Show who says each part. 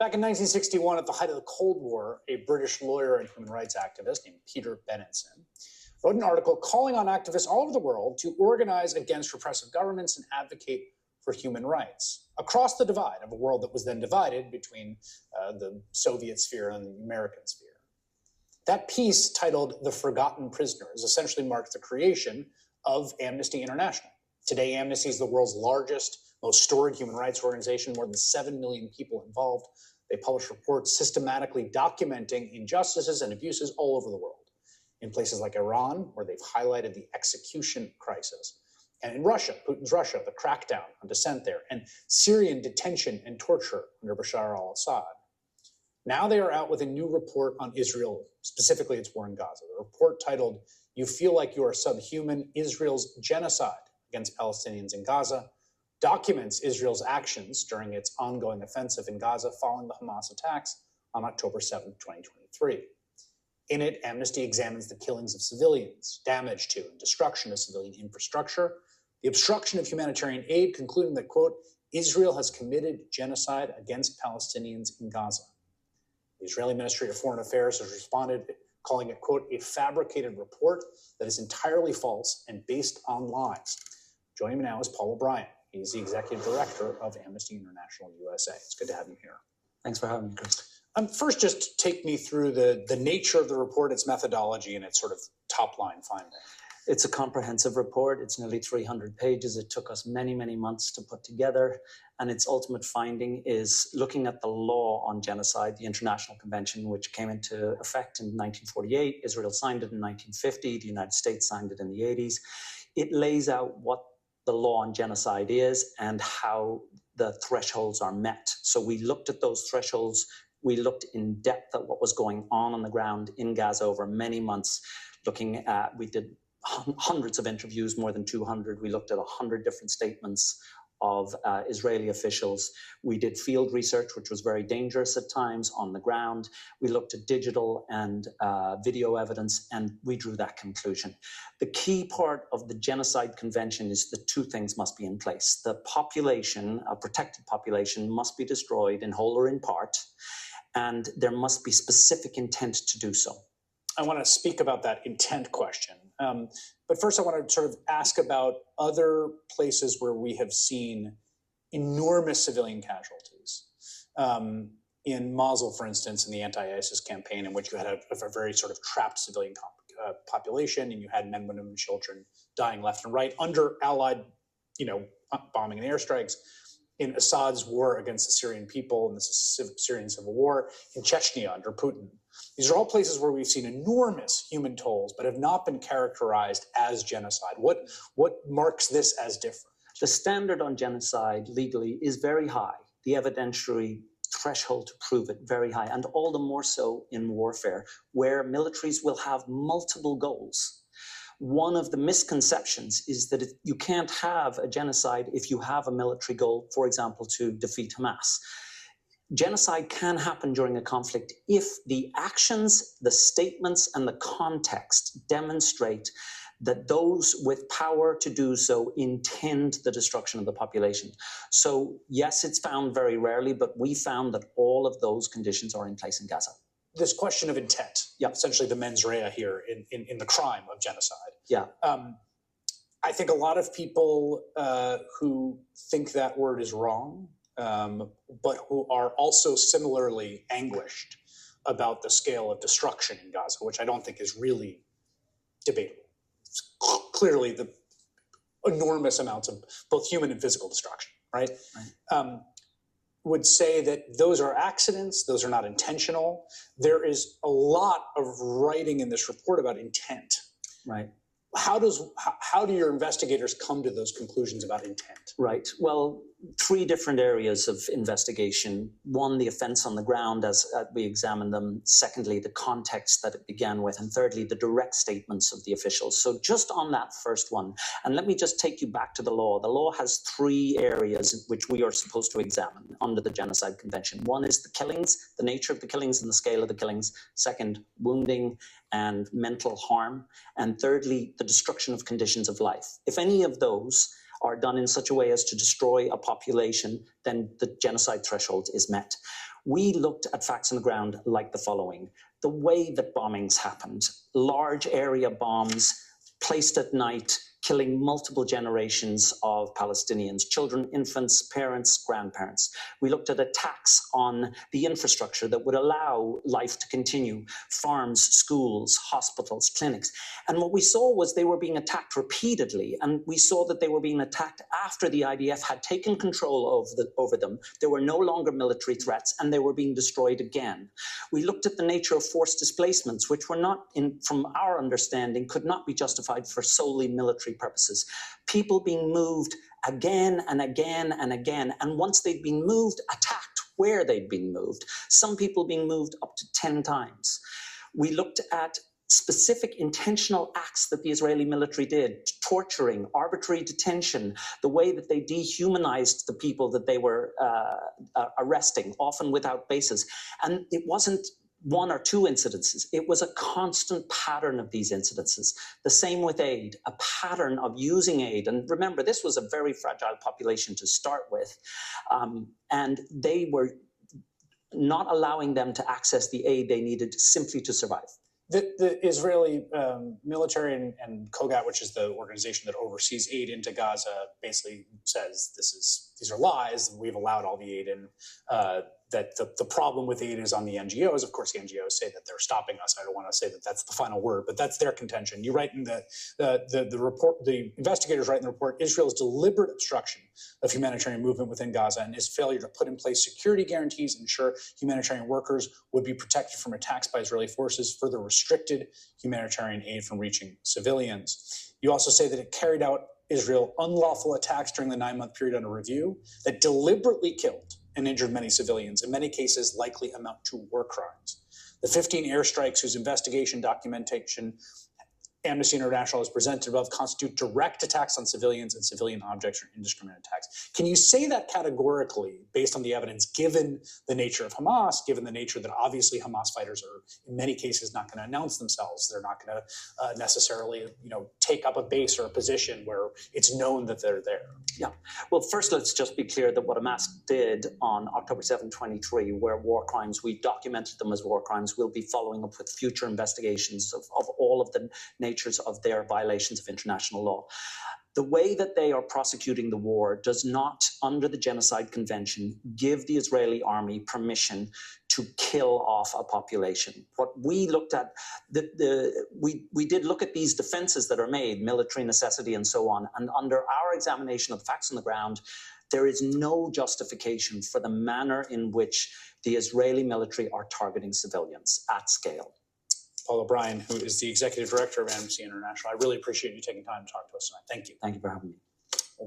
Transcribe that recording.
Speaker 1: Back in 1961, at the height of the Cold War, a British lawyer and human rights activist named Peter Benenson wrote an article calling on activists all over the world to organize against repressive governments and advocate for human rights across the divide of a world that was then divided between the Soviet sphere and the American sphere. That piece, titled "The Forgotten Prisoners," essentially marked the creation of Amnesty International. Today, Amnesty is the world's largest, most storied human rights organization, more than 7 million people involved. They publish reports systematically documenting injustices and abuses all over the world. In places like Iran, where they've highlighted the execution crisis, and in Russia, Putin's Russia, the crackdown on dissent there, and Syrian detention and torture under Bashar al-Assad. Now they are out with a new report on Israel, specifically its war in Gaza. The report, titled "You Feel Like You Are Subhuman: Israel's Genocide Against Palestinians in Gaza," documents Israel's actions during its ongoing offensive in Gaza following the Hamas attacks on October 7, 2023. In it, Amnesty examines the killings of civilians, damage to and destruction of civilian infrastructure, the obstruction of humanitarian aid, concluding that, quote, "Israel has committed genocide against Palestinians in Gaza." The Israeli Ministry of Foreign Affairs has responded, calling it, quote, "a fabricated report that is entirely false and based on lies." Joining me now is Paul O'Brien. He's the Executive Director of Amnesty International USA. It's good to have you here.
Speaker 2: Thanks for having me, Chris.
Speaker 1: First, just take me through the nature of the report, its methodology, and its sort of top-line finding.
Speaker 2: It's a comprehensive report. It's nearly 300 pages. It took us many, many months to put together. And its ultimate finding is looking at the law on genocide, the International Convention, which came into effect in 1948. Israel signed it in 1950. The United States signed it in the 80s. It lays out what the law on genocide is and how the thresholds are met. So we looked at those thresholds. We looked in depth at what was going on the ground in Gaza over many months, we did hundreds of interviews, more than 200. We looked at 100 different statements of Israeli officials. We did field research, which was very dangerous at times on the ground. We looked at digital and video evidence, and we drew that conclusion. The key part of the Genocide Convention is that two things must be in place. The population, a protected population, must be destroyed in whole or in part, and there must be specific intent to do so.
Speaker 1: I want to speak about that intent question. But first, I want to sort of ask about other places where we have seen enormous civilian casualties. In Mosul, for instance, in the anti-ISIS campaign, in which you had a very sort of trapped civilian population, and you had men, women, and children dying left and right under Allied, bombing and airstrikes. In Assad's war against the Syrian people and the Syrian civil war, in Chechnya under Putin. These are all places where we've seen enormous human tolls, but have not been characterized as genocide. What marks this as different?
Speaker 2: The standard on genocide legally is very high. The evidentiary threshold to prove it very high, and all the more so in warfare, where militaries will have multiple goals. One of the misconceptions is that you can't have a genocide if you have a military goal, for example, to defeat Hamas. Genocide can happen during a conflict if the actions, the statements, and the context demonstrate that those with power to do so intend the destruction of the population. So yes, it's found very rarely, but we found that all of those conditions are in place in Gaza.
Speaker 1: This question of intent, essentially the mens rea here in the crime of genocide.
Speaker 2: Yeah.
Speaker 1: I think a lot of people who think that word is wrong, but who are also similarly anguished about the scale of destruction in Gaza, which I don't think is really debatable. It's clearly the enormous amounts of both human and physical destruction, right? Would say that those are accidents, those are not intentional. There is a lot of writing in this report about intent.
Speaker 2: Right.
Speaker 1: How do your investigators come to those conclusions about intent?
Speaker 2: Right. Well, three different areas of investigation. One, the offense on the ground as we examine them. Secondly, the context that it began with. And thirdly, the direct statements of the officials. So just on that first one, and let me just take you back to the law. The law has three areas which we are supposed to examine under the Genocide Convention. One is the killings, the nature of the killings and the scale of the killings. Second, wounding and mental harm. And thirdly, the destruction of conditions of life. If any of those are done in such a way as to destroy a population, then the genocide threshold is met. We looked at facts on the ground like the following. The way that bombings happened, large area bombs placed at night, killing multiple generations of Palestinians, children, infants, parents, grandparents. We looked at attacks on the infrastructure that would allow life to continue, farms, schools, hospitals, clinics. And what we saw was they were being attacked repeatedly, and we saw that they were being attacked after the IDF had taken control over them. There were no longer military threats, and they were being destroyed again. We looked at the nature of forced displacements, which were not, from our understanding, could not be justified for solely military purposes. People being moved again and again and again, and once they'd been moved, attacked where they'd been moved. Some people being moved up to 10 times. We looked at specific intentional acts that the Israeli military did, torturing, arbitrary detention, the way that they dehumanized the people that they were arresting, often without basis. And it wasn't one or two incidences. It was a constant pattern of these incidences. The same with aid, a pattern of using aid. And remember, this was a very fragile population to start with. And they were not allowing them to access the aid they needed simply to survive.
Speaker 1: The Israeli military and Kogat, which is the organization that oversees aid into Gaza, basically says these are lies. We've allowed all the aid in. That the problem with aid is on the NGOs. Of course, the NGOs say that they're stopping us. I don't want to say that that's the final word, but that's their contention. You write in the report, the investigators write in the report, Israel's deliberate obstruction of humanitarian movement within Gaza and its failure to put in place security guarantees, ensure humanitarian workers would be protected from attacks by Israeli forces, further restricted humanitarian aid from reaching civilians. You also say that it carried out Israel unlawful attacks during the 9-month period under review that deliberately killed and injured many civilians, in many cases likely amount to war crimes. The 15 airstrikes whose investigation documentation Amnesty International has presented above constitute direct attacks on civilians and civilian objects or indiscriminate attacks. Can you say that categorically based on the evidence, given the nature of Hamas, given the nature that obviously Hamas fighters are in many cases not going to announce themselves? They're not going to necessarily, take up a base or a position where it's known that they're there.
Speaker 2: Yeah. Well, first, let's just be clear that what Hamas did on October 7, 2023 were war crimes. We documented them as war crimes. We'll be following up with future investigations of all of the natures of their violations of international law. The way that they are prosecuting the war does not, under the Genocide Convention, give the Israeli army permission to kill off a population. What we looked at, we did look at these defenses that are made, military necessity and so on, and under our examination of the facts on the ground, there is no justification for the manner in which the Israeli military are targeting civilians at scale.
Speaker 1: Paul O'Brien, who is the Executive Director of Amnesty International, I really appreciate you taking time to talk to us tonight. Thank you.
Speaker 2: Thank you for having me.